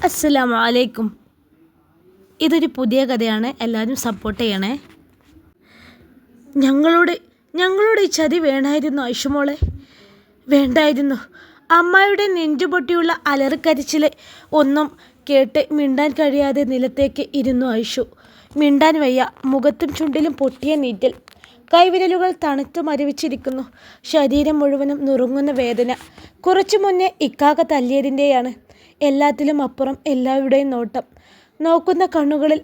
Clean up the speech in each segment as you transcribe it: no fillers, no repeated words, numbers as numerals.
അസ്സലാമു അലൈക്കും. ഇതൊരു പുതിയ കഥയാണ്, എല്ലാവരും സപ്പോർട്ട് ചെയ്യണേ. ഞങ്ങളോട് ഈ ചതി വേണമായിരുന്നു ഐഷുമോളെ, വേണ്ടായിരുന്നു. അമ്മായിയുടെ നെഞ്ചുപൊട്ടിയുള്ള അലറിക്കരച്ചിൽ ഒന്നും കേട്ട് മിണ്ടാൻ കഴിയാതെ നിലത്തേക്ക് ഇരുന്നു ഐഷു. മിണ്ടാൻ വയ്യ, മുഖത്തും ചുണ്ടിലും പൊട്ടിയ നീറ്റൽ, കൈവിരലുകൾ തണുത്തു മരവിച്ചിരിക്കുന്നു, ശരീരം മുഴുവനും നുറുങ്ങുന്ന വേദന. കുറച്ചു മുന്നേ ഇക്കാക്ക തല്ലിയതിൻ്റെയാണ്. എല്ലാത്തിലും അപ്പുറം എല്ലാവരുടെയും നോട്ടം, നോക്കുന്ന കണ്ണുകളിൽ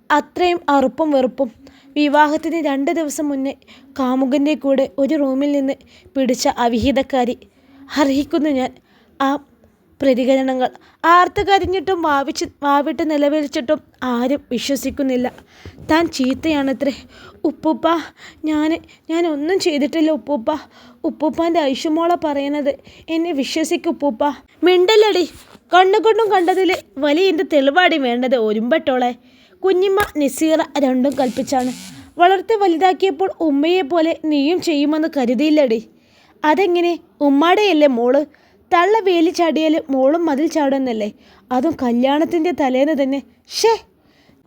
അത്രയും അറുപ്പും വെറുപ്പും. വിവാഹത്തിന് 2 ദിവസം മുന്നേ കാമുകൻ്റെ കൂടെ ഒരു റൂമിൽ നിന്ന് പിടിച്ച അവിഹിതക്കാരി. അർഹിക്കുന്നു ഞാൻ ആ പ്രതികരണങ്ങൾ. ആർത്ത് കരഞ്ഞിട്ടും വാവിട്ട് നിലവിളിച്ചിട്ടും ആരും വിശ്വസിക്കുന്നില്ല. താൻ ചീത്തയാണത്രേ ഉപ്പൂപ്പ. ഞാൻ ഒന്നും ചെയ്തിട്ടില്ല ഉപ്പൂപ്പ. ഉപ്പൂപ്പാൻ്റെ ഐഷുമോളെ പറയണത് എന്നെ വിശ്വസിക്കും ഉപ്പൂപ്പ. മിണ്ടല്ലടി, കണ്ണുകൊണ്ടും കണ്ടതിൽ വലിയ തെളിവാടി വേണ്ടത് ഒരുമ്പെട്ടോളെ. കുഞ്ഞിമ്മ നസീറ രണ്ടും കൽപ്പിച്ചാണ്. വളർത്തി വലുതാക്കിയപ്പോൾ ഉമ്മയെപ്പോലെ നീയും ചെയ്യുമെന്ന് കരുതിയില്ലടി. അതെങ്ങനെ? ഉമ്മാടെയല്ലേ മോള്. തള്ള വേലി ചാടിയാൽ മോളും മതിൽ ചാടുന്നല്ലേ, അതും കല്യാണത്തിൻ്റെ തലേന്ന് തന്നെ. ഷേ,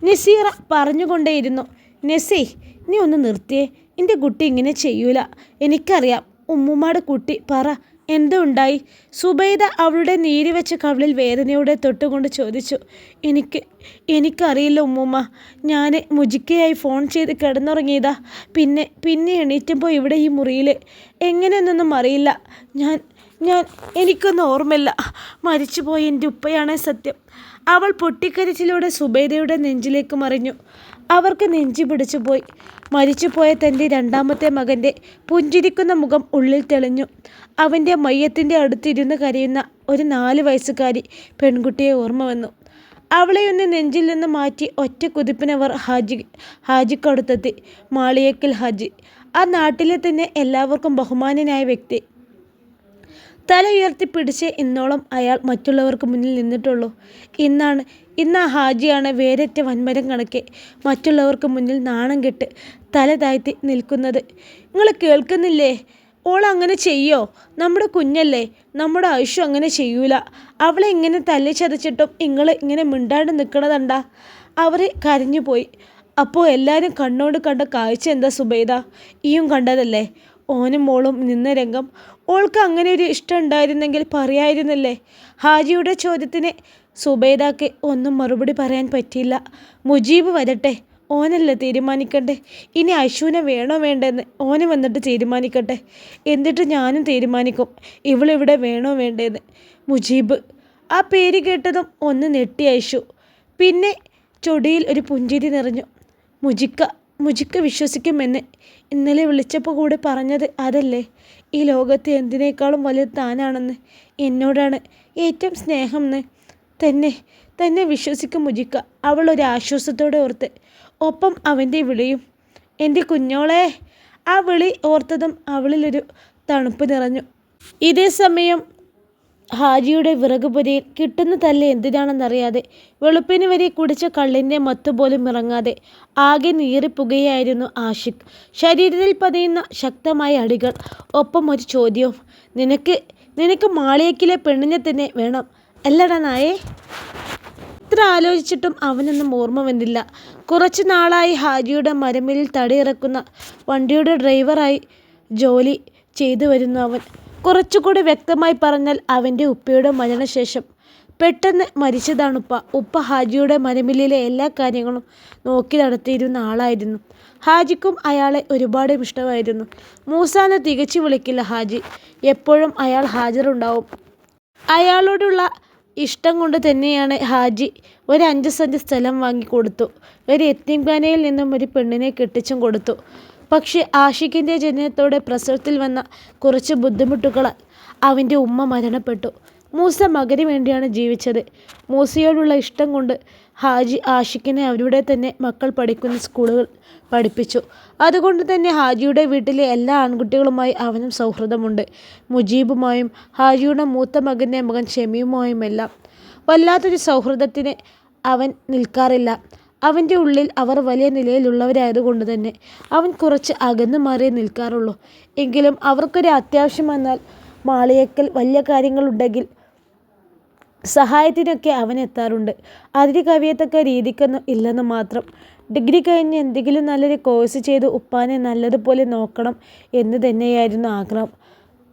നസീറ പറഞ്ഞുകൊണ്ടേയിരുന്നു. നസീ, നീ ഒന്ന് നിർത്തിയേ, എൻ്റെ കുട്ടി ഇങ്ങനെ ചെയ്യൂല. എനിക്കറിയാം. ഉമ്മുമ്മയുടെ കുട്ടി പറ, എന്തുണ്ടായി? സുബൈദ അവളുടെ നീരി വെച്ച കവിളിൽ വേദനയോടെ തൊട്ടുകൊണ്ട് ചോദിച്ചു. എനിക്കറിയില്ല ഉമ്മുമ്മ. ഞാൻ മുജിക്കയായി ഫോൺ ചെയ്ത് കിടന്നുറങ്ങിയതാ. പിന്നെ എണീറ്റപ്പോൾ ഇവിടെ ഈ മുറിയിൽ. എങ്ങനെയെന്നൊന്നും അറിയില്ല. എനിക്കൊന്നും ഓർമ്മയില്ല. മരിച്ചുപോയി എൻ്റെ ഉപ്പയാണേ സത്യം. അവൾ പൊട്ടിക്കരച്ചിലൂടെ സുബൈദയുടെ നെഞ്ചിലേക്ക് മറിഞ്ഞു. അവർക്ക് നെഞ്ചി പിടിച്ചു പോയി. മരിച്ചുപോയ തൻ്റെ 2ാമത്തെ മകൻ്റെ പുഞ്ചിരിക്കുന്ന മുഖം ഉള്ളിൽ തെളിഞ്ഞു. അവൻ്റെ മയ്യത്തിൻ്റെ അടുത്തിരുന്ന് കരയുന്ന ഒരു 4 വയസ്സുകാരി പെൺകുട്ടിയെ ഓർമ്മ വന്നു. അവളെയൊന്ന് നെഞ്ചിൽ നിന്ന് മാറ്റി ഒറ്റ കുതിപ്പിനവർ ഹാജിക്കടുത്തെത്തി. മാളിയേക്കൽ ഹാജി, ആ നാട്ടിലെ തന്നെ എല്ലാവർക്കും ബഹുമാനനായ വ്യക്തി. തല ഉയർത്തിപ്പിടിച്ച് ഇന്നോളം അയാൾ മറ്റുള്ളവർക്ക് മുന്നിൽ നിന്നിട്ടുള്ളൂ. ഇന്ന് ആ ഹാജിയാണ് വേരറ്റ വൻമരം കണക്കെ മറ്റുള്ളവർക്ക് മുന്നിൽ നാണം കെട്ട് തല താഴ്ത്തി നിൽക്കുന്നത്. നിങ്ങൾ കേൾക്കുന്നില്ലേ? ഓൾ അങ്ങനെ ചെയ്യോ? നമ്മുടെ കുഞ്ഞല്ലേ, നമ്മുടെ ഐഷു അങ്ങനെ ചെയ്യൂല. അവളെ ഇങ്ങനെ തല്ലി ചതച്ചിട്ടും നിങ്ങൾ ഇങ്ങനെ മിണ്ടാണ്ട് നിൽക്കണതണ്ടാ. അവർ കരഞ്ഞുപോയി. അപ്പോൾ എല്ലാവരും കണ്ണോട് കണ്ട കാഴ്ച എന്താ സുബൈദ? ഈയും കണ്ടതല്ലേ? ഓനും മോളും നിന്ന രംഗം. ഓൾക്ക് അങ്ങനെ ഒരു ഇഷ്ടം ഉണ്ടായിരുന്നെങ്കിൽ പറയായിരുന്നില്ലേ? ഹാജിയുടെ ചോദ്യത്തിന് സുബൈദാക്ക് ഒന്നും മറുപടി പറയാൻ പറ്റിയില്ല. മുജീബ് വരട്ടെ, ഓനല്ലേ തീരുമാനിക്കണ്ടേ. ഇനി ഐഷുവിനെ വേണോ വേണ്ടെന്ന് ഓന് വന്നിട്ട് തീരുമാനിക്കട്ടെ. എന്നിട്ട് ഞാനും തീരുമാനിക്കും ഇവളിവിടെ വേണോ വേണ്ടേന്ന്. മുജീബ്, ആ പേര് കേട്ടതും ഒന്ന് ഞെട്ടി ഐഷു. പിന്നെ ചൊടിയിൽ ഒരു പുഞ്ചിരി നിറഞ്ഞു. മുജിക്ക വിശ്വസിക്കുമെന്ന് ഇന്നലെ വിളിച്ചപ്പോൾ കൂടെ പറഞ്ഞത് അതല്ലേ? ഈ ലോകത്ത് എന്തിനേക്കാളും വലുത് താനാണെന്ന്, എന്നോടാണ് ഏറ്റവും സ്നേഹമെന്ന്. തന്നെ വിശ്വസിക്കും മുജിക്ക, അവൾ ഒരു ആശ്വാസത്തോടെ ഓർത്ത്. ഒപ്പം അവൻ്റെ വിളിയും, എൻ്റെ കുഞ്ഞോളെ. ആ വിളി ഓർത്തതും അവളിലൊരു തണുപ്പ് നിറഞ്ഞു. ഇതേ സമയം ഹാജിയുടെ വിറകുപുരയിൽ കിട്ടുന്ന തല്ല് എന്തിനാണെന്നറിയാതെ, വെളുപ്പിന് വരെ കുടിച്ച കള്ളിൻ്റെ മത്തുപോലും ഇറങ്ങാതെ ആകെ നീറിപ്പുകയായിരുന്നു ആഷിഖ്. ശരീരത്തിൽ പതിയുന്ന ശക്തമായ അടികൾ, ഒപ്പം ഒരു ചോദ്യവും. നിനക്ക് മാളിയേക്കിലെ പെണ്ണിനെ തന്നെ വേണം അല്ലടാ നായേ? ഇത്ര ആലോചിച്ചിട്ടും അവനൊന്നും ഓർമ്മ വന്നില്ല. കുറച്ചു നാളായി ഹാജിയുടെ മരമിലിൽ തടിയിറക്കുന്ന വണ്ടിയുടെ ഡ്രൈവറായി ജോലി ചെയ്തു വരുന്നു അവൻ. കുറച്ചുകൂടി വ്യക്തമായി പറഞ്ഞാൽ അവൻ്റെ ഉപ്പയുടെ മരണശേഷം പെട്ടെന്ന് മരിച്ചതാണുപ്പ. ഉപ്പ ഹാജിയുടെ മരമില്ലിലെ എല്ലാ കാര്യങ്ങളും നോക്കി നടത്തിയിരുന്ന ആളായിരുന്നു. ഹാജിക്കും അയാളെ ഒരുപാട് ഇഷ്ടമായിരുന്നു. മൂസാന്ന് തികച്ചു വിളിക്കില്ല ഹാജി. എപ്പോഴും അയാൾ ഹാജറുണ്ടാവും. അയാളോടുള്ള ഇഷ്ടം കൊണ്ട് തന്നെയാണ് ഹാജി ഒരു 5 സെൻറ്റ് സ്ഥലം വാങ്ങിക്കൊടുത്തു. ഒരു യത്തീംഖാനയിൽ നിന്നും ഒരു പെണ്ണിനെ കെട്ടിച്ചും കൊടുത്തു. പക്ഷേ ആഷിഖിൻ്റെ ജനനത്തോടെ പ്രസവത്തിൽ വന്ന കുറച്ച് ബുദ്ധിമുട്ടുകളാൽ അവൻ്റെ ഉമ്മ മരണപ്പെട്ടു. മൂസ മകന് വേണ്ടിയാണ് ജീവിച്ചത്. മൂസയോടുള്ള ഇഷ്ടം കൊണ്ട് ഹാജി ആഷിഖിനെ അവരുടെ തന്നെ മക്കൾ പഠിക്കുന്ന സ്കൂളുകൾ പഠിപ്പിച്ചു. അതുകൊണ്ട് തന്നെ ഹാജിയുടെ വീട്ടിലെ എല്ലാ ആൺകുട്ടികളുമായി അവനും സൗഹൃദമുണ്ട്. മുജീബുമായും ഹാജിയുടെ മൂത്ത മകൻ്റെ മകൻ ഷെമിയുമായുമെല്ലാം വല്ലാത്തൊരു സൗഹൃദത്തിന് അവൻ നിൽക്കാറില്ല. അവൻ്റെ ഉള്ളിൽ അവർ വലിയ നിലയിലുള്ളവരായതുകൊണ്ട് തന്നെ അവൻ കുറച്ച് അകന്നു മാറിയേ നിൽക്കാറുള്ളൂ. എങ്കിലും അവർക്കൊരു അത്യാവശ്യം വന്നാൽ മാളിയേക്കൽ വലിയ കാര്യങ്ങളുണ്ടെങ്കിൽ സഹായത്തിനൊക്കെ അവൻ എത്താറുണ്ട്. അതിന് കവിയത്തക്ക രീതിക്കൊന്നും ഇല്ലെന്ന് മാത്രം. ഡിഗ്രി കഴിഞ്ഞ് എന്തെങ്കിലും നല്ലൊരു കോഴ്സ് ചെയ്ത് ഉപ്പാനെ നല്ലതുപോലെ നോക്കണം എന്ന് തന്നെയായിരുന്നു ആഗ്രഹം.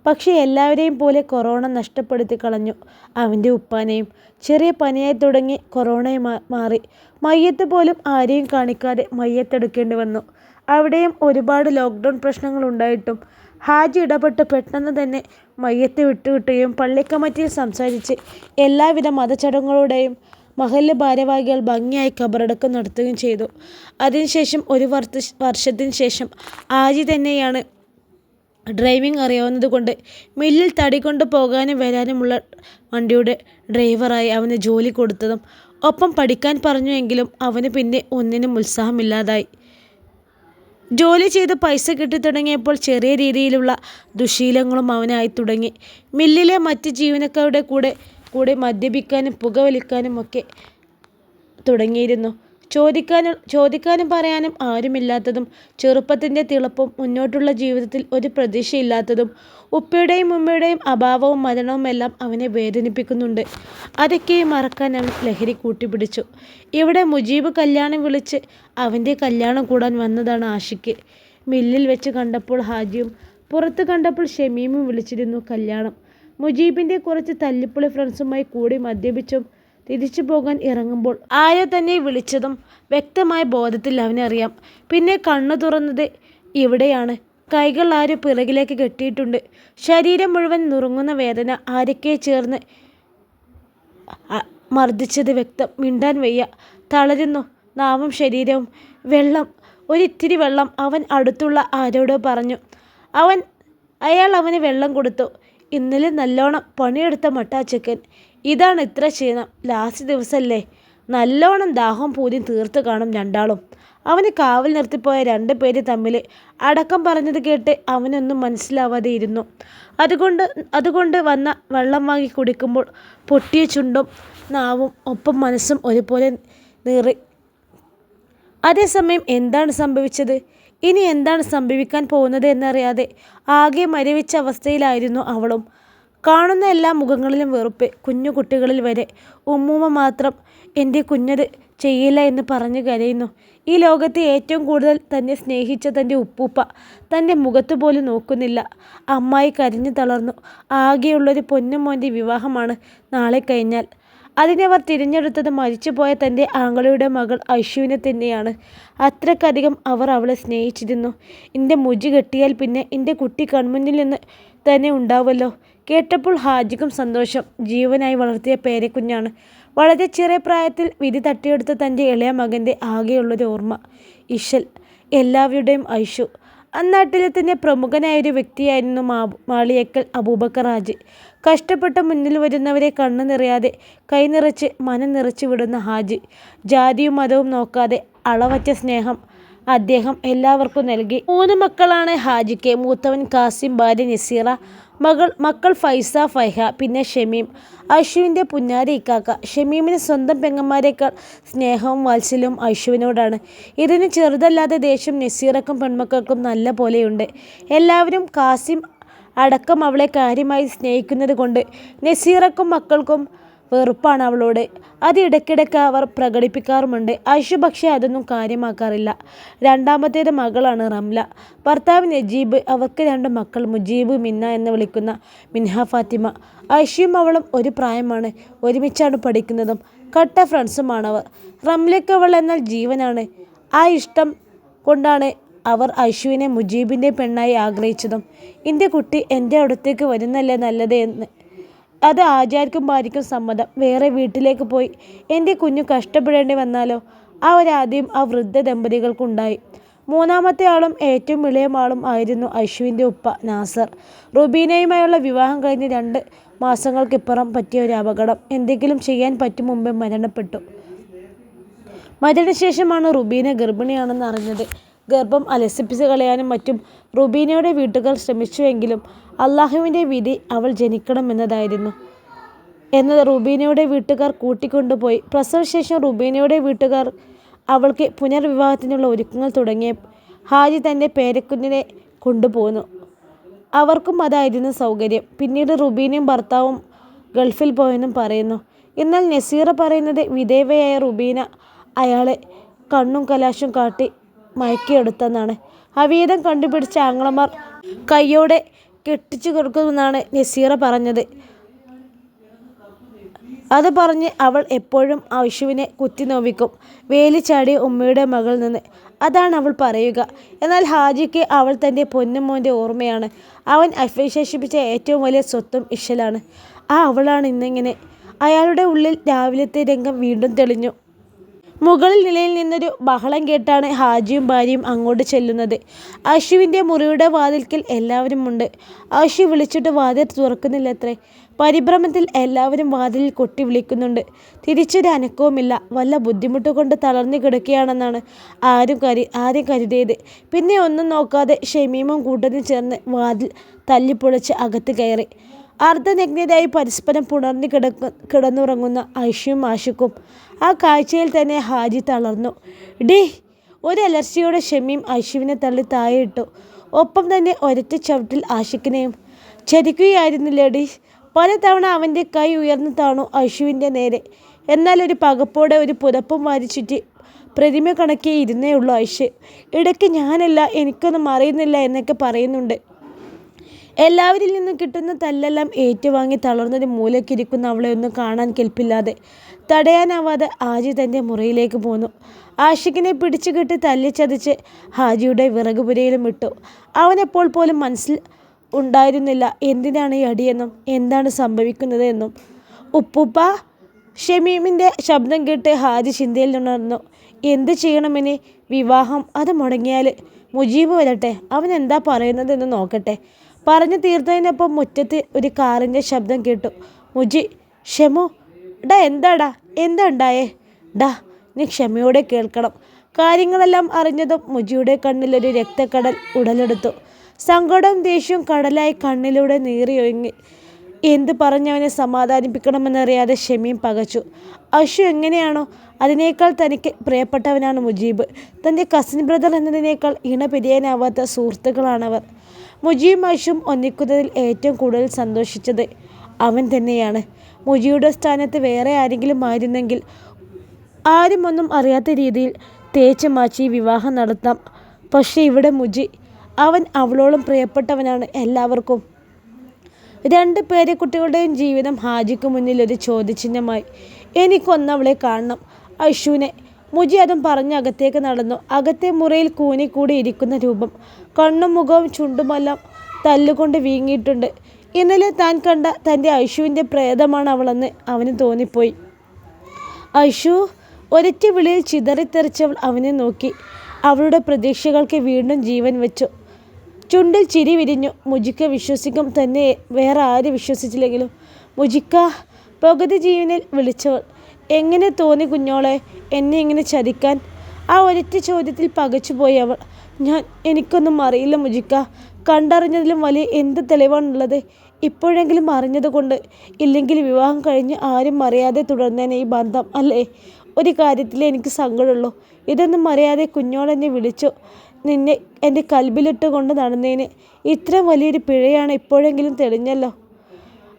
പക്ഷേ എല്ലാവരെയും പോലെ കൊറോണ നഷ്ടപ്പെടുത്തി കളഞ്ഞു അവൻ്റെ ഉപ്പാനെയും. ചെറിയ പനിയായി തുടങ്ങി കൊറോണയെ മാറി. മയ്യത്ത് പോലും ആരെയും കാണിക്കാതെ മയ്യത്തെടുക്കേണ്ടി വന്നു. അവിടെയും ഒരുപാട് ലോക്ക്ഡൗൺ പ്രശ്നങ്ങൾ ഉണ്ടായിട്ടും ഹാജി ഇടപെട്ട് പെട്ടെന്ന് തന്നെ മയ്യത്ത് വിട്ടുകിട്ടുകയും പള്ളിക്കമ്മിറ്റിയിൽ സംസാരിച്ച് എല്ലാവിധ മതചടങ്ങുകളുടെയും മഹല്ല് ഭാരവാഹികൾ ഭംഗിയായി ഖബറടക്കം നടത്തുകയും ചെയ്തു. അതിനുശേഷം ഒരു വർഷത്തിന് ശേഷം ഹാജി തന്നെയാണ് ഡ്രൈവിംഗ് അറിയാവുന്നതുകൊണ്ട് മില്ലിൽ തടി കൊണ്ട് പോകാനും വരാനുമുള്ള വണ്ടിയുടെ ഡ്രൈവറായി അവന് ജോലി കൊടുത്തതും ഒപ്പം പഠിക്കാൻ പറഞ്ഞുവെങ്കിലും അവന് പിന്നെ ഒന്നിനും ഉത്സാഹമില്ലാതായി. ജോലി ചെയ്ത് പൈസ കിട്ടിത്തുടങ്ങിയപ്പോൾ ചെറിയ രീതിയിലുള്ള ദുശീലങ്ങളും അവനായി തുടങ്ങി. മില്ലിലെ മറ്റ് ജീവനക്കാരുടെ കൂടെ മദ്യപിക്കാനും പുകവലിക്കാനും ഒക്കെ തുടങ്ങിയിരുന്നു. ചോദിക്കാനും പറയാനും ആരുമില്ലാത്തതും ചെറുപ്പത്തിൻ്റെ തിളപ്പും മുന്നോട്ടുള്ള ജീവിതത്തിൽ ഒരു പ്രതീക്ഷയില്ലാത്തതും ഉപ്പയുടെയും ഉമ്മയുടെയും അഭാവവും മരണവും എല്ലാം അവനെ വേദനിപ്പിക്കുന്നുണ്ട്. അതൊക്കെ മറക്കാൻ അവൻ ലഹരി കൂട്ടിപ്പിടിച്ചു. ഇവിടെ മുജീബ് കല്യാണം വിളിച്ച് അവൻ്റെ കല്യാണം കൂടാൻ വന്നതാണ് ആഷിക്ക്. മില്ലിൽ വെച്ച് കണ്ടപ്പോൾ ഹാജിയും പുറത്ത് കണ്ടപ്പോൾ ഷമീമും വിളിച്ചിരുന്നു കല്യാണം. മുജീബിൻ്റെ കുറച്ച് തല്ലിപ്പൊളി ഫ്രണ്ട്സുമായി കൂടി മദ്യപിച്ചും തിരിച്ചു പോകാൻ ഇറങ്ങുമ്പോൾ ആരോ തന്നെ വിളിച്ചതും വ്യക്തമായ ബോധത്തിൽ അവനറിയാം. പിന്നെ കണ്ണു തുറന്നത് ഇവിടെയാണ്. കൈകൾ ആരോ പിറകിലേക്ക് കെട്ടിയിട്ടുണ്ട്. ശരീരം മുഴുവൻ നുറുങ്ങുന്ന വേദന. ആരൊക്കെ ചേർന്ന് മർദ്ദിച്ചത് വ്യക്തം. മിണ്ടാൻ വയ്യ. തളരുന്നു നാവും ശരീരവും. വെള്ളം, ഒരിത്തിരി വെള്ളം. അവൻ അടുത്തുള്ള ആരോടോ പറഞ്ഞു. അയാൾ അവന് വെള്ളം കൊടുത്തു. ഇന്നലെ നല്ലോണം പണിയെടുത്ത മട്ടാച്ചക്കൻ. ഇതാണ് ഇത്ര ക്ഷീണം. ലാസ്റ്റ് ദിവസമല്ലേ. നല്ലോണം ദാഹവും പൂതിയും തീർത്ത് കാണും രണ്ടാളും. അവന് കാവൽ നിർത്തിപ്പോയ 2 പേര് തമ്മിൽ അടക്കം പറഞ്ഞത് കേട്ട് അവനൊന്നും മനസ്സിലാവാതെ ഇരുന്നു. അതുകൊണ്ട് വന്ന വെള്ളം വാങ്ങി കുടിക്കുമ്പോൾ പൊട്ടിയ ചുണ്ടും നാവും ഒപ്പം മനസ്സും ഒരുപോലെ നീറി. അതേസമയം എന്താണ് സംഭവിച്ചത്, ഇനി എന്താണ് സംഭവിക്കാൻ പോകുന്നത് എന്നറിയാതെ ആകെ മരവിച്ച അവസ്ഥയിലായിരുന്നു അവളും. കാണുന്ന എല്ലാ മുഖങ്ങളിലും വെറുപ്പ്. കുഞ്ഞു കുട്ടികളിൽ വരെ. ഉമ്മൂമ്മ മാത്രം എൻ്റെ കുഞ്ഞത് ചെയ്യില്ല എന്ന് പറഞ്ഞു കരയുന്നു. ഈ ലോകത്തെ ഏറ്റവും കൂടുതൽ തന്നെ സ്നേഹിച്ച തൻ്റെ ഉപ്പൂപ്പ തൻ്റെ മുഖത്ത് പോലും നോക്കുന്നില്ല. അമ്മായി കരഞ്ഞു തളർന്നു. ആകെയുള്ളൊരു പൊന്നുമോൻ്റെ വിവാഹമാണ് നാളെ കഴിഞ്ഞാൽ. അതിനവർ തിരഞ്ഞെടുത്തത് മരിച്ചുപോയ തൻ്റെ ആങ്ങളയുടെ മകൾ ഐഷുവിനെ തന്നെയാണ്. അത്രക്കധികം അവർ അവളെ സ്നേഹിച്ചിരുന്നു. എൻ്റെ മുജി കെട്ടിയാൽ പിന്നെ എൻ്റെ കുട്ടി കൺമുന്നിൽ നിന്ന് തന്നെ ഉണ്ടാവുമല്ലോ. കേട്ടപ്പോൾ ഹാജിക്കും സന്തോഷം. ജീവനായി വളർത്തിയ പേരക്കുഞ്ഞാണ്. വളരെ ചെറിയ പ്രായത്തിൽ വിധി തട്ടിയെടുത്ത തൻ്റെ ഇളയ മകൻ്റെ ആകെയുള്ളൊരു ഓർമ്മ ഇശൽ. എല്ലാവരുടെയും ഐഷു. അന്നാട്ടിലെ തന്നെ പ്രമുഖനായൊരു വ്യക്തിയായിരുന്നു മാളിയേക്കൽ അബൂബക്കർ ഹാജി. കഷ്ടപ്പെട്ട് മുന്നിൽ വരുന്നവരെ കണ്ണു നിറയാതെ കൈ നിറച്ച് മനം നിറച്ച് വിടുന്ന ഹാജി. ജാതിയും മതവും നോക്കാതെ അളവറ്റ സ്നേഹം അദ്ദേഹം എല്ലാവർക്കും നൽകി. 3 മക്കളാണ് ഹാജിക്ക്. മൂത്തവൻ കാസിം, ഭാര്യ നസീറ, മക്കൾ ഫൈസ, ഫൈഹ, പിന്നെ ഷമീം. ഐഷുവിൻ്റെ പുന്നാര ഇക്കാക്ക. ഷമീമിന് സ്വന്തം പെങ്ങന്മാരെക്കാൾ സ്നേഹവും വാത്സല്യവും ഐഷുവിനോടാണ്. ഇതിന് ചെറുതല്ലാതെ ദേഷ്യം നസീറക്കും പെൺമക്കൾക്കും നല്ല പോലെയുണ്ട്. എല്ലാവരും കാസിം അടക്കം അവളെ കാര്യമായി സ്നേഹിക്കുന്നത് കൊണ്ട് നസീറക്കും മക്കൾക്കും വെറുപ്പാണ് അവളോട്. അത് ഇടയ്ക്കിടയ്ക്ക് അവർ പ്രകടിപ്പിക്കാറുമുണ്ട്. ഐഷു പക്ഷേ അതൊന്നും കാര്യമാക്കാറില്ല. 2ാമത്തേത് മകളാണ് റംല. ഭർത്താവ് നജീബ്. അവർക്ക് 2 മക്കൾ, മുജീബ്, മിന്ന എന്ന് വിളിക്കുന്ന മിൻഹ ഫാത്തിമ. ഐഷുവും അവളും ഒരു പ്രായമാണ്. ഒരുമിച്ചാണ് പഠിക്കുന്നതും. കട്ട ഫ്രണ്ട്സുമാണവർ. റംലയ്ക്ക് അവൾ എന്നാൽ ജീവനാണ്. ആ ഇഷ്ടം കൊണ്ടാണ് അവർ ഐഷുവിനെ മുജീബിൻ്റെ പെണ്ണായി ആഗ്രഹിച്ചതും. എൻ്റെ കുട്ടി എൻ്റെ അടുത്തേക്ക് വരുന്നല്ലേ നല്ലത് എന്ന്. അത് ആചാര്യക്കും ഭാര്യയ്ക്കും സമ്മതം. വേറെ വീട്ടിലേക്ക് പോയി എൻ്റെ കുഞ്ഞു കഷ്ടപ്പെടേണ്ടി വന്നാലോ? ആ ഒരാദ്യം ആ വൃദ്ധ ദമ്പതികൾക്കുണ്ടായി. 3ാമത്തെ ആളും ഏറ്റവും ഇളയ ആളും ആയിരുന്നു ഐഷുവിൻ്റെ ഉപ്പ നാസർ. റുബീനയുമായുള്ള വിവാഹം കഴിഞ്ഞ് 2 മാസങ്ങൾക്കിപ്പുറം പറ്റിയ ഒരു അപകടം. എന്തെങ്കിലും ചെയ്യാൻ പറ്റും മുമ്പേ മരണപ്പെട്ടു. മരണശേഷമാണ് റുബീന ഗർഭിണിയാണെന്ന് അറിഞ്ഞത്. ഗർഭം അലസിപ്പിച്ച് കളയാനും മറ്റും റുബീനയുടെ വീട്ടുകാർ ശ്രമിച്ചുവെങ്കിലും അള്ളാഹുവിൻ്റെ വിധി അവൾ ജനിക്കണമെന്നതായിരുന്നു എന്നത് റുബീനയുടെ വീട്ടുകാർ കൂട്ടിക്കൊണ്ടുപോയി. പ്രസവശേഷം റുബീനയുടെ വീട്ടുകാർ അവൾക്ക് പുനർവിവാഹത്തിനുള്ള ഒരുക്കങ്ങൾ തുടങ്ങിയ ഹാജി തൻ്റെ പേരക്കുഞ്ഞിനെ കൊണ്ടുപോന്നു. അവർക്കും അതായിരുന്നു സൗകര്യം. പിന്നീട് റുബീനയും ഭർത്താവും ഗൾഫിൽ പോയെന്നും പറയുന്നു. എന്നാൽ നസീറ പറയുന്നത് വിധേവയായ റുബീന അയാളെ കണ്ണും കലാശും കാട്ടി മയക്കിയെടുത്തെന്നാണ്. അവീതം കണ്ടുപിടിച്ച ആങ്ങളമാർ കയ്യോടെ കെട്ടിച്ചു കൊടുക്കുമെന്നാണ് നസീറ പറഞ്ഞത്. അത് പറഞ്ഞ് അവൾ എപ്പോഴും ഐഷുവിനെ കുത്തി നോവിക്കും, വേലി ചാടിയ ഉമ്മയുടെ മകളിൽ നിന്ന്. അതാണ് അവൾ പറയുക. എന്നാൽ ഹാജിക്ക് അവൾ തൻ്റെ പൊന്നുമോൻ്റെ ഓർമ്മയാണ്. അവൻ അവശേഷിപ്പിച്ച ഏറ്റവും വലിയ സ്വത്തും ഇശലാണ്. ആ അവളാണ് ഇന്നിങ്ങനെ. അയാളുടെ ഉള്ളിൽ രാവിലത്തെ രംഗം വീണ്ടും തെളിഞ്ഞു. മുകളിൽ നിലയിൽ നിന്നൊരു ബഹളം കേട്ടാണ് ഹാജിയും ഭാര്യയും അങ്ങോട്ട് ചെല്ലുന്നത്. ഐഷുവിൻ്റെ മുറിയുടെ വാതിൽക്കൽ എല്ലാവരുമുണ്ട്. ഐഷു വിളിച്ചിട്ട് വാതിൽ തുറക്കുന്നില്ലത്രേ. പരിഭ്രമത്തിൽ എല്ലാവരും വാതിലിൽ കൊട്ടി വിളിക്കുന്നുണ്ട്. തിരിച്ചൊരു അനക്കവുമില്ല. വല്ല ബുദ്ധിമുട്ട് കൊണ്ട് തളർന്നു കിടക്കുകയാണെന്നാണ് ആരും കരുതിയത്. പിന്നെ ഒന്നും നോക്കാതെ ഷമീമും കൂട്ടത്തിൽ ചേർന്ന് വാതിൽ തല്ലിപ്പൊളിച്ച് അകത്ത് കയറി. അർദ്ധനഗ്നരായി പരസ്പരം പുണർന്നു കിടന്നുറങ്ങുന്ന ഐഷയും ആഷിക്കും. ആ കാഴ്ചയിൽ തന്നെ ഹാജി തളർന്നു. ഡി ഒരു അലർച്ചയോടെ ഷമീം ഐഷുവിനെ തള്ളി താഴെയിട്ടു. ഒപ്പം തന്നെ ഒരൊറ്റ ചവിട്ടിൽ ആഷിക്കിനെയും ചതിക്കുകയായിരുന്നില്ലേ ഡി. പലതവണ അവൻ്റെ കൈ ഉയർന്നു താണു ഐഷുവിൻ്റെ നേരെ. എന്നാൽ ഒരു പകപ്പോടെ ഒരു പുതപ്പും വാരി ചുറ്റി പ്രതിമ കണക്കേ ഇരുന്നേ ഉള്ളൂ ഐഷ്. ഇടയ്ക്ക് ഞാനല്ല, എനിക്കൊന്നും അറിയുന്നില്ല എന്നൊക്കെ പറയുന്നുണ്ട്. എല്ലാവരിൽ നിന്നും കിട്ടുന്ന തല്ലെല്ലാം ഏറ്റുവാങ്ങി തളർന്നൊരു മൂലക്കിരിക്കുന്ന അവളെ ഒന്നും കാണാൻ കെൽപ്പില്ലാതെ തടയാനാവാതെ ഹാജി തൻ്റെ മുറിയിലേക്ക് പോന്നു. ആഷിഖിനെ പിടിച്ചു കെട്ടി തല്ലിച്ചതച്ച് ഹാജിയുടെ വിറകുപുരയിലും ഇട്ടു. അവനെപ്പോൾ പോലും മനസ്സിൽ ഉണ്ടായിരുന്നില്ല എന്തിനാണ് ഈ അടിയെന്നും എന്താണ് സംഭവിക്കുന്നത് എന്നും. ഉപ്പുപ്പ ഷമീമിൻ്റെ ശബ്ദം കേട്ട് ഹാജി ചിന്തയിൽ ഉണർന്നു. എന്ത് ചെയ്യണമെന്ന്? വിവാഹം അത് മുടങ്ങിയാൽ മുജീബ് വരട്ടെ, അവൻ എന്താ പറയുന്നതെന്ന് നോക്കട്ടെ. പറഞ്ഞു തീർത്തതിനൊപ്പം മുറ്റത്ത് ഒരു കാറിൻ്റെ ശബ്ദം കേട്ടു. മുജി, ഷെമു, ഡാ എന്താ ഉണ്ടായേ? ഡാ നീ ക്ഷമയോടെ കേൾക്കണം. കാര്യങ്ങളെല്ലാം അറിഞ്ഞതും മുജിയുടെ കണ്ണിലൊരു രക്തക്കടൽ ഉടലെടുത്തു. സങ്കടവും ദേഷ്യവും കടലായി കണ്ണിലൂടെ നീറിയൊഴുങ്ങി. എന്ത് പറഞ്ഞവനെ സമാധാനിപ്പിക്കണമെന്നറിയാതെ ഷമീം പകച്ചു. അഷു എങ്ങനെയാണോ അതിനേക്കാൾ തനിക്ക് പ്രിയപ്പെട്ടവനാണ് മുജീബ്. തൻ്റെ കസിൻ ബ്രദർ എന്നതിനേക്കാൾ ഇണ പിരിയാനാവാത്ത സുഹൃത്തുക്കളാണവർ. മുജിയും അഷും ഒന്നിക്കുന്നതിൽ ഏറ്റവും കൂടുതൽ സന്തോഷിച്ചത് അവൻ തന്നെയാണ്. മുജിയുടെ സ്ഥാനത്ത് വേറെ ആരെങ്കിലും ആയിരുന്നെങ്കിൽ ആരും ഒന്നും അറിയാത്ത രീതിയിൽ തേച്ച് മാച്ചി വിവാഹം നടത്താം. പക്ഷേ ഇവിടെ മുജി, അവൻ അവളോളം പ്രിയപ്പെട്ടവനാണ് എല്ലാവർക്കും. രണ്ട് പേരക്കുട്ടികളുടെയും ജീവിതം ഹാജിക്ക് മുന്നിൽ ഒരു ചോദ്യചിഹ്നമായി. എനിക്കൊന്നവളെ കാണണം, ഐഷുവിനെ. മുജി അതും പറഞ്ഞ് അകത്തേക്ക് നടന്നു. അകത്തെ മുറിയിൽ കൂനിക്കൂടി ഇരിക്കുന്ന രൂപം. കണ്ണും മുഖവും ചുണ്ടുമെല്ലാം തല്ലുകൊണ്ട് വീങ്ങിയിട്ടുണ്ട്. ഇന്നലെ താൻ കണ്ട തൻ്റെ ഐഷുവിൻ്റെ പ്രേതമാണ് അവളെന്ന് അവന് തോന്നിപ്പോയി. ഐഷു ഒരൊറ്റ വിളിയിൽ ചിതറിത്തെറിച്ചവൾ അവനെ നോക്കി. അവളുടെ പ്രതീക്ഷകൾക്ക് വീണ്ടും ജീവൻ വെച്ചു. ചുണ്ടിൽ ചിരി വിരിഞ്ഞു. മുജിക്ക വിശ്വസിക്കും തന്നെ വേറെ ആര് വിശ്വസിച്ചില്ലെങ്കിലും. മുജിക്ക, പകുതി ജീവനിൽ വിളിച്ചവൾ. എങ്ങനെ തോന്നി കുഞ്ഞോളെ എന്നെ ഇങ്ങനെ ചതിക്കാൻ? ആ ഒരൊറ്റ ചോദ്യത്തിൽ പകച്ചുപോയി അവൾ. എനിക്കൊന്നും അറിയില്ല മുജിക്ക. കണ്ടറിഞ്ഞതിലും വലിയ എന്ത് തെളിവാണുള്ളത്? ഇപ്പോഴെങ്കിലും അറിഞ്ഞതുകൊണ്ട്. ഇല്ലെങ്കിൽ വിവാഹം കഴിഞ്ഞ് ആരും അറിയാതെ തുടർന്നേനെ ഈ ബന്ധം, അല്ലേ? ഒരു കാര്യത്തിലേ എനിക്ക് സങ്കടമുള്ളൂ. ഇതൊന്നും അറിയാതെ കുഞ്ഞോളെന്നെ വിളിച്ചു. നിന്നെ എൻ്റെ കൽബിലിട്ട് കൊണ്ട് നടന്നതിന് ഇത്ര വലിയൊരു പിഴയാണ് ഇപ്പോഴെങ്കിലും തെളിഞ്ഞല്ലോ.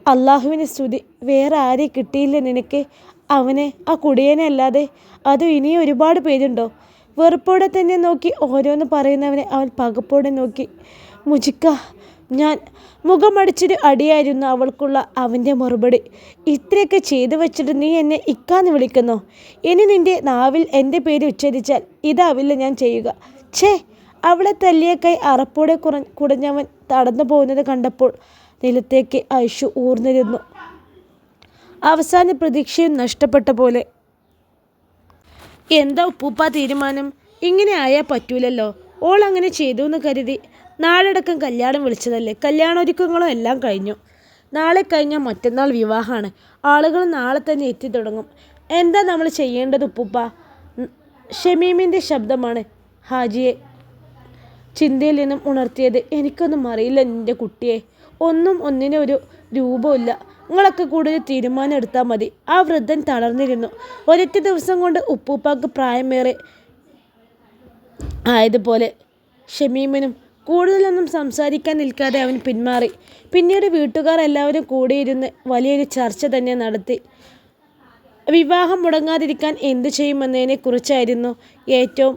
അള്ളാഹുവിനെ സ്തുതി. വേറെ ആരെ കിട്ടിയില്ല നിനക്ക്? അവനെ, ആ കുടിയനെ അല്ലാതെ? അതും ഇനിയും ഒരുപാട് പേരുണ്ടോ? വെറുപ്പോടെ തന്നെ നോക്കി ഓരോന്ന് പറയുന്നവനെ അവൻ പകപ്പോടെ നോക്കി. മുജിക്ക, ഞാൻ. മുഖമടിച്ചൊരു അടിയായിരുന്നു അവൾക്കുള്ള അവൻ്റെ മറുപടി. ഇത്രയൊക്കെ ചെയ്തു വച്ചിട്ട് നീ എന്നെ ഇക്കാന്ന് വിളിക്കുന്നോ? ഇനി നിൻ്റെ നാവിൽ എൻ്റെ പേര് ഉച്ചരിച്ചാൽ ഇതാവില്ല ഞാൻ ചെയ്യുക. ഛേ! അവളെ തല്ലിയ കൈ അറപ്പോടെ കുടഞ്ഞവൻ തടന്നു പോകുന്നത് കണ്ടപ്പോൾ നിലത്തേക്ക് ഐഷു ഊർന്നിരുന്നു. അവസാന പ്രതീക്ഷയും നഷ്ടപ്പെട്ട പോലെ. എന്താ ഉപ്പൂപ്പ തീരുമാനം? ഇങ്ങനെ ആയാൽ പറ്റൂലല്ലോ. ഓൾ അങ്ങനെ ചെയ്തു എന്ന് കരുതി നാളടക്കം കല്യാണം വിളിച്ചതല്ലേ. കല്യാണൊരുക്കങ്ങളും എല്ലാം കഴിഞ്ഞു. നാളെ കഴിഞ്ഞാൽ മറ്റന്നാൾ വിവാഹമാണ്. ആളുകൾ നാളെ തന്നെ എത്തി തുടങ്ങും. എന്താ നമ്മൾ ചെയ്യേണ്ടത് ഉപ്പൂപ്പ? ഷമീമിൻ്റെ ശബ്ദമാണ് ഹാജിയെ ചിന്തയിൽ നിന്നും ഉണർത്തിയത്. എനിക്കൊന്നും അറിയില്ല നിൻ്റെ കുട്ടിയെ. ഒന്നിനും ഒരു രൂപമില്ല. നിങ്ങളൊക്കെ കൂടുതൽ തീരുമാനം എടുത്താൽ മതി. ആ വൃദ്ധൻ തളർന്നിരുന്നു. ഒരൊറ്റ ദിവസം കൊണ്ട് ഉപ്പൂപ്പാക്ക് പ്രായമേറെ ആയതുപോലെ. ഷമീമിനും കൂടുതലൊന്നും സംസാരിക്കാൻ നിൽക്കാതെ അവൻ പിന്മാറി. പിന്നീട് വീട്ടുകാർ എല്ലാവരും കൂടിയിരുന്ന് വലിയൊരു ചർച്ച തന്നെ നടത്തി. വിവാഹം മുടങ്ങാതിരിക്കാൻ എന്തു ചെയ്യുമെന്നതിനെക്കുറിച്ചായിരുന്നു ഏറ്റവും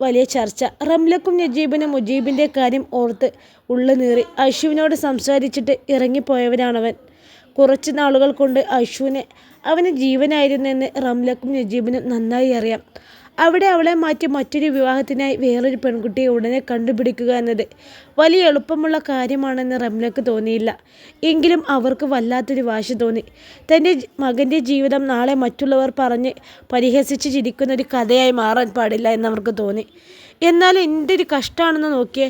വലിയ ചർച്ച. റംലക്കും നജീബിനും മുജീബിൻ്റെ കാര്യം ഓർത്ത് ഉള്ളുനീറി. ഐഷുവിനോട് സംസാരിച്ചിട്ട് ഇറങ്ങിപ്പോയവരാണവൻ. കുറച്ച് നാളുകൾ കൊണ്ട് ഐഷുവിനെ അവന് ജീവനായിരുന്നെന്ന് റംലക്കും നജീബിനും നന്നായി അറിയാം. അവിടെ അവളെ മാറ്റി മറ്റൊരു വിവാഹത്തിനായി വേറൊരു പെൺകുട്ടിയെ ഉടനെ കണ്ടുപിടിക്കുക എന്നത് വലിയ എളുപ്പമുള്ള കാര്യമാണെന്ന് റംലക്ക് തോന്നിയില്ല. എങ്കിലും അവർക്ക് വല്ലാത്തൊരു വാശി തോന്നി. തൻ്റെ മകൻ്റെ ജീവിതം നാളെ മറ്റുള്ളവർ പറഞ്ഞ് പരിഹസിച്ച് ചിരിക്കുന്ന ഒരു കഥയായി മാറാൻ പാടില്ല എന്നവർക്ക് തോന്നി. എന്നാൽ എന്തൊരു കഷ്ടമാണെന്ന് നോക്കിയേ,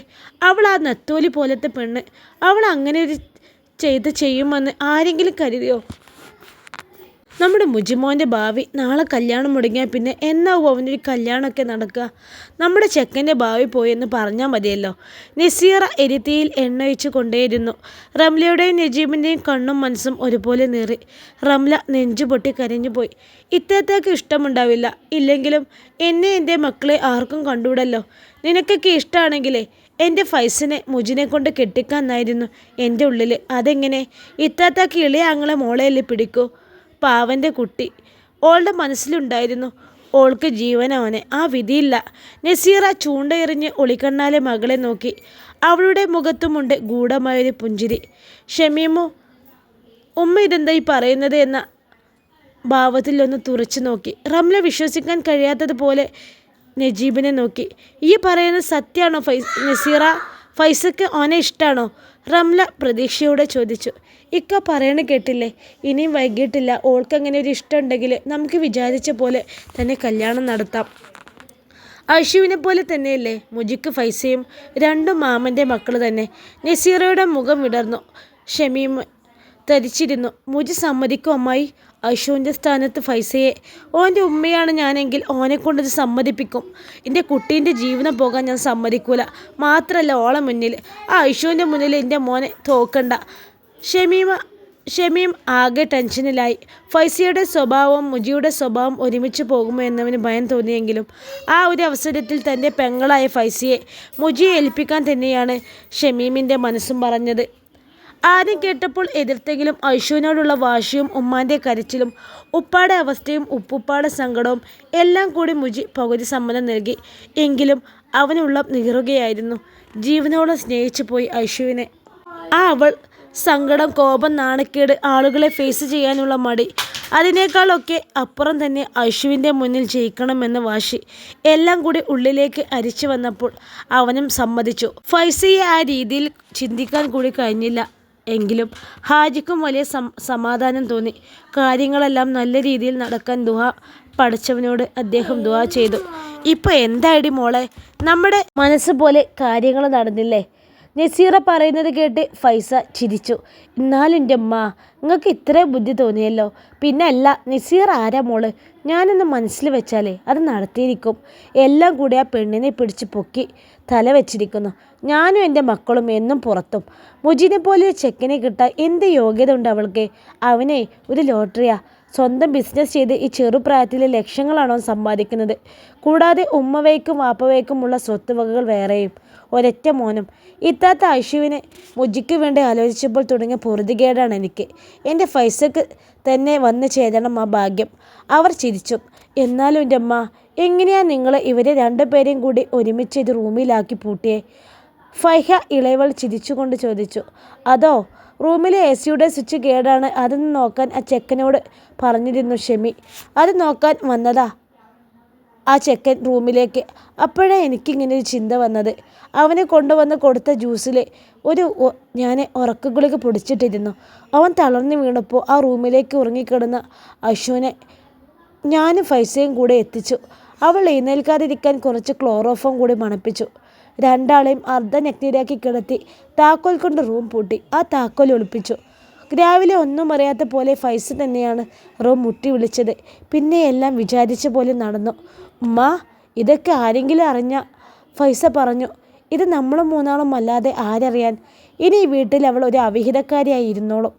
അവൾ ആ നെത്തോലി പോലത്തെ പെണ്ണ്. അവൾ അങ്ങനെ ഒരു ചെയ്യുമെന്ന് ആരെങ്കിലും കരുതിയോ? നമ്മുടെ മുജിമോൻ്റെ ഭാവി. നാളെ കല്യാണം മുടങ്ങിയാൽ പിന്നെ എന്നാവും അവനൊരു കല്യാണമൊക്കെ നടക്കുക? നമ്മുടെ ചെക്കൻ്റെ ഭാവി പോയെന്ന് പറഞ്ഞാൽ മതിയല്ലോ. നസീറ എരുത്തിയിൽ എണ്ണ ഒഴിച്ച് കൊണ്ടേയിരുന്നു. റംലയുടെയും നജീബിൻ്റെയും കണ്ണും മനസ്സും ഒരുപോലെ നീറി. റംല നെഞ്ചു പൊട്ടി കരഞ്ഞുപോയി. ഇത്തേക്ക് ഇഷ്ടമുണ്ടാവില്ല. ഇല്ലെങ്കിലും എന്നെ എൻ്റെ മക്കളെ ആർക്കും കണ്ടുവിടല്ലോ. നിനക്കൊക്കെ ഇഷ്ടമാണെങ്കിലേ എൻ്റെ ഫൈസിനെ മുജിനെ കൊണ്ട് കെട്ടിക്കാന്നായിരുന്നു എൻ്റെ ഉള്ളിൽ. അതെങ്ങനെ? ഇത്തേക്ക് ഇളയ ആങ്ങളെ മോളെയല്ലേ പിടിക്കൂ. പാവൻ്റെ കുട്ടി. ഓളുടെ മനസ്സിലുണ്ടായിരുന്നു ഓൾക്ക് ജീവനവനെ. ആ വിധിയില്ല. നസീറ ചൂണ്ടയെറിഞ്ഞ് ഒളിക്കണ്ണാലെ മകളെ നോക്കി. അവളുടെ മുഖത്തുമുണ്ട് ഗൂഢമായൊരു പുഞ്ചിരി. ഷമീമോ, ഉമ്മ ഇതെന്തായി പറയുന്നത് എന്ന ഭാവത്തിലൊന്ന് തുറച്ചു നോക്കി. റംല വിശ്വസിക്കാൻ കഴിയാത്തതുപോലെ നജീബിനെ നോക്കി. ഈ പറയുന്നത് സത്യമാണോ നസീറ? ഫൈസക്ക് ഓനെ ഇഷ്ടമാണോ? റംല പ്രതീക്ഷയോടെ ചോദിച്ചു. ഇക്ക പറയണ കേട്ടില്ലേ? ഇനിയും വൈകിട്ടില്ല. ഓൾക്കങ്ങനെ ഒരു ഇഷ്ടമുണ്ടെങ്കിൽ നമുക്ക് വിചാരിച്ച പോലെ തന്നെ കല്യാണം നടത്താം. ഐഷുവിനെ പോലെ തന്നെയല്ലേ മുജിക്ക് ഫൈസയും? രണ്ടും മാമൻ്റെ മക്കൾ തന്നെ. നസീറയുടെ മുഖം വിടർന്നു. ഷമീം തരിച്ചിരുന്നു. മുജി സമ്മതിക്കും അമ്മായി? ഐഷുവിൻ്റെ സ്ഥാനത്ത് ഫൈസയെ ഓൻ്റെ ഉമ്മയാണ് ഞാനെങ്കിൽ ഓനെക്കൊണ്ടത് സമ്മതിപ്പിക്കും. എൻ്റെ കുട്ടീൻ്റെ ജീവനം പോകാൻ ഞാൻ സമ്മതിക്കൂല. മാത്രമല്ല ഓളെ മുന്നിൽ, ആ ഐഷുവിൻ്റെ മുന്നിൽ എൻ്റെ മോനെ തോക്കണ്ട. ഷമീം ആകെ ടെൻഷനിലായി. ഫൈസയുടെ സ്വഭാവവും മുജിയുടെ സ്വഭാവം ഒരുമിച്ച് പോകുമോ എന്നവന് ഭയം തോന്നിയെങ്കിലും ആ ഒരു അവസരത്തിൽ തൻ്റെ പെങ്ങളായ ഫൈസയെ മുജിയെ ഏൽപ്പിക്കാൻ തന്നെയാണ് ഷമീമിൻ്റെ മനസ്സും പറഞ്ഞത്. ആദ്യം കേട്ടപ്പോൾ എതിർത്തെങ്കിലും ഐഷുവിനോടുള്ള വാശിയും ഉമ്മാൻ്റെ കരച്ചിലും ഉപ്പാടെ അവസ്ഥയും ഉപ്പുപ്പാടെ സങ്കടവും എല്ലാം കൂടി മുജി പകുതി സമ്മതം നൽകി. എങ്കിലും അവനുള്ള നീറുകയായിരുന്നു. ജീവനോളം സ്നേഹിച്ചു പോയി ഐഷുവിനെ. അവൾ സങ്കടം, കോപം, നാണക്കേട്, ആളുകളെ ഫേസ് ചെയ്യാനുള്ള മടി, അതിനേക്കാളൊക്കെ അപ്പുറം തന്നെ ഐഷുവിൻ്റെ മുന്നിൽ ജയിക്കണമെന്ന വാശി എല്ലാം കൂടി ഉള്ളിലേക്ക് അരിച്ചു വന്നപ്പോൾ അവനും സമ്മതിച്ചു. ഫൈസയെ ആ രീതിയിൽ ചിന്തിക്കാൻ കൂടി കഴിഞ്ഞില്ല. എങ്കിലും ഹാജിക്കും വലിയ സമാധാനം തോന്നി. കാര്യങ്ങളെല്ലാം നല്ല രീതിയിൽ നടക്കാൻ പടച്ചവനോട് അദ്ദേഹം ദുആ ചെയ്തു. ഇപ്പോൾ എന്തായിടി മോളെ, നമ്മുടെ മനസ്സ് പോലെ കാര്യങ്ങൾ നടന്നില്ലേ? നസീറ പറയുന്നത് കേട്ട് ഫൈസ ചിരിച്ചു. എന്നാലും എൻ്റെ അമ്മ, നിങ്ങൾക്ക് ഇത്ര ബുദ്ധി തോന്നിയല്ലോ. പിന്നെ അല്ല, നസീറ ആരാ മോള്? ഞാനൊന്ന് മനസ്സിൽ വെച്ചാലേ അത് നടത്തിയിരിക്കും. എല്ലാം കൂടി ആ പെണ്ണിനെ പിടിച്ച് പൊക്കി തല വെച്ചിരിക്കുന്നു. ഞാനും എൻ്റെ മക്കളും എന്നും പുറത്തും. മുജിനെ പോലെ ചെക്കനെ കിട്ടാൻ എന്ത് യോഗ്യത ഉണ്ട് അവൾക്ക്? അവനെ ഒരു ലോട്ടറിയാ. സ്വന്തം ബിസിനസ് ചെയ്ത് ഈ ചെറുപ്രായത്തിലെ ലക്ഷങ്ങളാണോ സമ്പാദിക്കുന്നത്. കൂടാതെ ഉമ്മവയ്ക്കും വാപ്പവയ്ക്കുമുള്ള സ്വത്തുവകകൾ വേറെയും. ഒരൊറ്റ മോനും. ഇത്താത്ത ഐഷുവിനെ മുജിക്ക് വേണ്ടി ആലോചിച്ചപ്പോൾ തുടങ്ങിയ പൊറുതികേടാണ് എനിക്ക്. എൻ്റെ ഫൈസക്ക് തന്നെ വന്ന് ചേരണം ആ ഭാഗ്യം. അവർ ചിരിച്ചു. എന്നാലും എൻ്റെ അമ്മ, എങ്ങനെയാണ് നിങ്ങൾ ഇവരെ രണ്ടുപേരെയും കൂടി ഒരുമിച്ച് ഇത് റൂമിലാക്കി പൂട്ടിയേ? ഫൈഹ ഇളയവൾ ചിരിച്ചുകൊണ്ട് ചോദിച്ചു. അതോ, റൂമിലെ AC-യുടെ സ്വിച്ച് കേടാണ്. അതൊന്ന് നോക്കാൻ ആ ചെക്കനോട് പറഞ്ഞിരുന്നു ഷെമി. അത് നോക്കാൻ വന്നതാ ആ ചെക്കൻ റൂമിലേക്ക്. അപ്പോഴേ എനിക്കിങ്ങനൊരു ചിന്ത വന്നത്. അവനെ കൊണ്ടുവന്ന് കൊടുത്ത ജ്യൂസിൽ ഞാൻ ഉറക്കഗുളിക പൊടിച്ചിട്ടിരുന്നു. അവൻ തളർന്നു വീണപ്പോൾ ആ റൂമിലേക്ക് ഉറങ്ങിക്കിടന്ന അശുവിനെ ഞാനും ഫൈസയും കൂടെ എത്തിച്ചു. അവൾ എഴുന്നേൽക്കാതിരിക്കാൻ കുറച്ച് ക്ലോറോഫോം കൂടി മണപ്പിച്ചു. രണ്ടാളെയും അർദ്ധനഗ്നരാക്കി കിടത്തി താക്കോൽ കൊണ്ട് റൂം പൂട്ടി. ആ താക്കോൽ ഒളിപ്പിച്ചു. രാവിലെ ഒന്നും അറിയാത്ത പോലെ ഫൈസ തന്നെയാണ് റൂം മുട്ടി വിളിച്ചത്. പിന്നെ എല്ലാം വിചാരിച്ച പോലെ നടന്നു. ഉമ്മ, ഇതൊക്കെ ആരെങ്കിലും അറിഞ്ഞ? ഫൈസ പറഞ്ഞു. ഇത് നമ്മൾ മൂന്നാളും അല്ലാതെ ആരറിയാൻ? ഇനി ഈ വീട്ടിൽ അവൾ ഒരു അവിഹിതക്കാരിയായി ഇരുന്നോളും.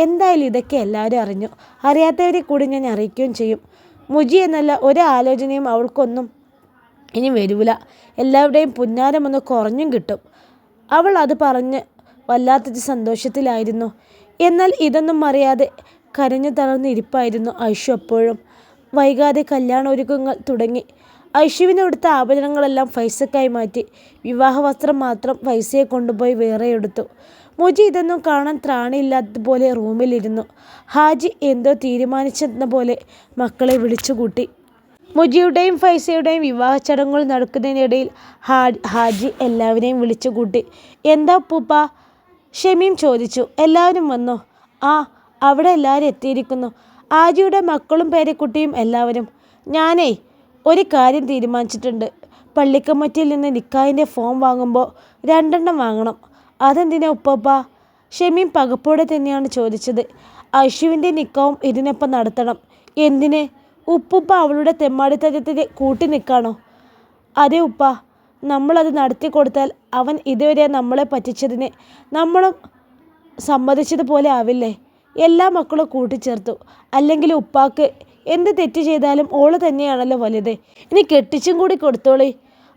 എന്തായാലും ഇതൊക്കെ എല്ലാവരും അറിഞ്ഞു. അറിയാത്തവരെ കൂടി ഞാൻ അറിയിക്കുകയും ചെയ്യും. മുജി എന്നല്ല ഒരു ആലോചനയും അവൾക്കൊന്നും ഇനി വരൂല. എല്ലാവരുടെയും പുന്നാരമൊന്ന് കുറഞ്ഞും കിട്ടും. അവൾ അത് പറഞ്ഞ് വല്ലാത്തൊരു സന്തോഷത്തിലായിരുന്നു. എന്നാൽ ഇതൊന്നും അറിയാതെ കരഞ്ഞു തളർന്ന് ഇരിപ്പായിരുന്നു ഐഷു. അപ്പോഴും വൈകാതെ കല്യാണ ഒരുക്കങ്ങൾ തുടങ്ങി. ഐഷുവിന് കൊടുത്ത ആഭരണങ്ങളെല്ലാം ഫൈസക്കായി മാറ്റി. വിവാഹവസ്ത്രം മാത്രം ഫൈസയെ കൊണ്ടുപോയി വേറെ എടുത്തു. മുജി ഇതൊന്നും കാണാൻ ത്രാണിയില്ലാത്തതുപോലെ റൂമിലിരുന്നു. ഹാജി എന്തോ തീരുമാനിച്ചെന്ന പോലെ മക്കളെ വിളിച്ചുകൂട്ടി. മുജിയുടെയും ഫൈസയുടെയും വിവാഹ ചടങ്ങുകൾ നടക്കുന്നതിനിടയിൽ ഹാജി എല്ലാവരെയും വിളിച്ചുകൂട്ടി. എന്താ ഉപ്പൂപ്പ? ഷമീം ചോദിച്ചു. എല്ലാവരും വന്നോ? ആ, അവിടെ എല്ലാവരും എത്തിയിരിക്കുന്നു. ഹാജിയുടെ മക്കളും പേരക്കുട്ടിയും എല്ലാവരും. ഞാനേ ഒരു കാര്യം തീരുമാനിച്ചിട്ടുണ്ട്. പള്ളിക്കമ്മിറ്റിയിൽ നിന്ന് നിക്കാഹിൻ്റെ ഫോം വാങ്ങുമ്പോൾ 2 എണ്ണം വാങ്ങണം. അതെന്തിനാ ഉപ്പൂപ്പ? ഷമീം പകപ്പോടെ തന്നെയാണ് ചോദിച്ചത്. ഐഷുവിൻ്റെ നിക്കാഹും ഇതിനൊപ്പം നടത്തണം. എന്തിന്? ഉപ്പൂപ്പ അവളുടെ തെമ്മാടിത്തരത്തിന് കൂട്ടി നിൽക്കാണോ? അതെ ഉപ്പ, നമ്മളത് നടത്തി കൊടുത്താൽ അവൻ ഇതുവരെ നമ്മളെ പറ്റിച്ചതിന് നമ്മളും സമ്മതിച്ചതുപോലെ ആവില്ലേ? എല്ലാ മക്കളും കൂട്ടിച്ചേർത്തു. അല്ലെങ്കിൽ ഉപ്പാക്ക് എന്ത് തെറ്റ് ചെയ്താലും ഓള് തന്നെയാണല്ലോ വലുത്. ഇനി കെട്ടിച്ചും കൂടി കൊടുത്തോളി.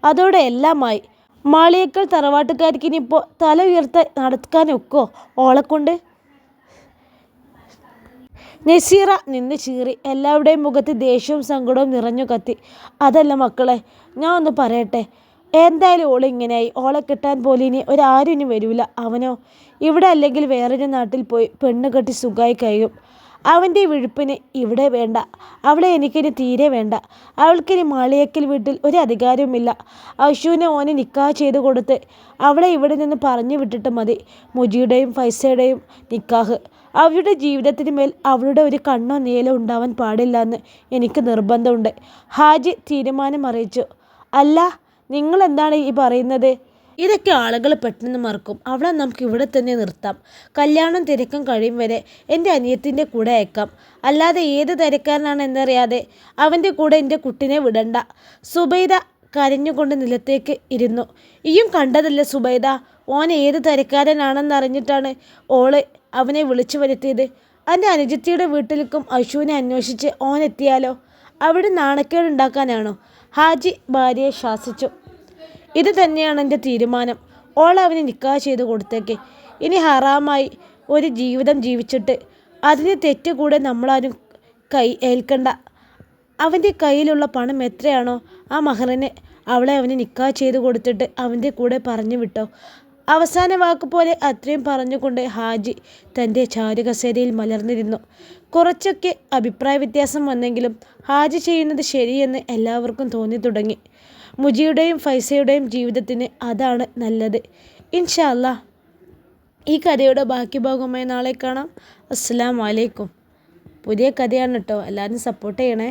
അതോടെ എല്ലാമായി. മാളിയേക്കൽ തറവാട്ടുകാർക്ക് ഇനിയിപ്പോൾ തല ഉയർത്താൻ നടക്കാനൊക്കോ ഓളെക്കൊണ്ട്? നസീറ നിന്ന് ചീറി. എല്ലാവരുടെയും മുഖത്ത് ദേഷ്യവും സങ്കടവും നിറഞ്ഞു കത്തി. അതല്ല മക്കളെ, ഞാൻ ഒന്ന് പറയട്ടെ. എന്തായാലും ഓള് ഇങ്ങനെയായി. ഓളെ കിട്ടാൻ പോലും ഇനി ഒരാരും ഇനി വരൂല. അവനോ ഇവിടെ അല്ലെങ്കിൽ വേറൊരു നാട്ടിൽ പോയി പെണ്ണ് കെട്ടി സുഖമായി കഴിയും. അവൻ്റെ വിഴുപ്പിന് ഇവിടെ വേണ്ട. അവളെ എനിക്കിനി തീരെ വേണ്ട. അവൾക്കിനി മാളിയേക്കൽ വീട്ടിൽ ഒരു അധികാരവുമില്ല. ഐഷുവിനെ ഓനെ നിക്കാഹ് ചെയ്ത് കൊടുത്ത് അവളെ ഇവിടെ നിന്ന് പറഞ്ഞു വിട്ടിട്ട് മതി മുജിയുടെയും ഫൈസയുടെയും നിക്കാഹ്. അവരുടെ ജീവിതത്തിന് മേൽ അവളുടെ ഒരു കണ്ണോ നീലോ ഉണ്ടാവാൻ പാടില്ല എന്ന് എനിക്ക് നിർബന്ധമുണ്ട്. ഹാജി തീരുമാനം അറിയിച്ചു. അല്ല, നിങ്ങൾ എന്താണ് ഈ പറയുന്നത്? ഇതൊക്കെ ആളുകൾ പെട്ടെന്ന് മറക്കും. അവളെ നമുക്ക് ഇവിടെ തന്നെ നിർത്താം. കല്യാണം തിരക്കും കഴിയും വരെ എൻ്റെ അനിയത്തിൻ്റെ കൂടെ അയക്കാം. അല്ലാതെ ഏത് തിരക്കാരനാണ് എന്നറിയാതെ അവൻ്റെ കൂടെ എൻ്റെ കുട്ടിനെ വിടണ്ട. സുബൈദ കരഞ്ഞുകൊണ്ട് നിലത്തേക്ക് ഇരുന്നു. ഈയും കണ്ടതല്ലേ സുബൈദ, ഓൻ ഏത് തിരക്കാരനാണെന്നറിഞ്ഞിട്ടാണ് ഓള് അവനെ വിളിച്ചു വരുത്തിയത്. എൻ്റെ അനുജത്തിയുടെ വീട്ടിലേക്കും ഐഷുവിനെ അന്വേഷിച്ച് ഓൻ എത്തിയാലോ? അവിടെ നാണക്കേടുണ്ടാക്കാനാണോ? ഹാജി ഭാര്യയെ ശാസിച്ചു. ഇത് തന്നെയാണ് എൻ്റെ തീരുമാനം. ഓളെ അവന് നിക്കാഹ് ചെയ്ത് കൊടുത്തേക്ക്. ഇനി ഹറാമായി ഒരു ജീവിതം ജീവിച്ചിട്ട് അതിന് തെറ്റ് കൂടെ നമ്മളാരും ഏൽക്കണ്ട. അവൻ്റെ കയ്യിലുള്ള പണം എത്രയാണോ ആ മഹറിന് അവളെ അവന് നിക്കാഹ് ചെയ്ത് കൊടുത്തിട്ട് അവൻ്റെ കൂടെ പറഞ്ഞു വിട്ടോ. അവസാന വാക്ക് പോലെ അത്രയും പറഞ്ഞുകൊണ്ട് ഹാജി തൻ്റെ ചാരുകസേരയിൽ മലർന്നിരുന്നു. കുറച്ചൊക്കെ അഭിപ്രായ വ്യത്യാസം വന്നെങ്കിലും ഹാജി ചെയ്യുന്നത് ശരിയെന്ന് എല്ലാവർക്കും തോന്നി തുടങ്ങി. മുജിയുടെയും ഫൈസയുടെയും ജീവിതത്തിന് അതാണ് നല്ലത്. ഇൻഷാ അല്ലാ. ഈ കഥയുടെ ബാക്കി ഭാഗമായി നാളെ കാണാം. അസ്സലാമു അലൈക്കും. പുതിയ കഥയാണ് കേട്ടോ. എല്ലാവരും സപ്പോർട്ട് ചെയ്യണേ.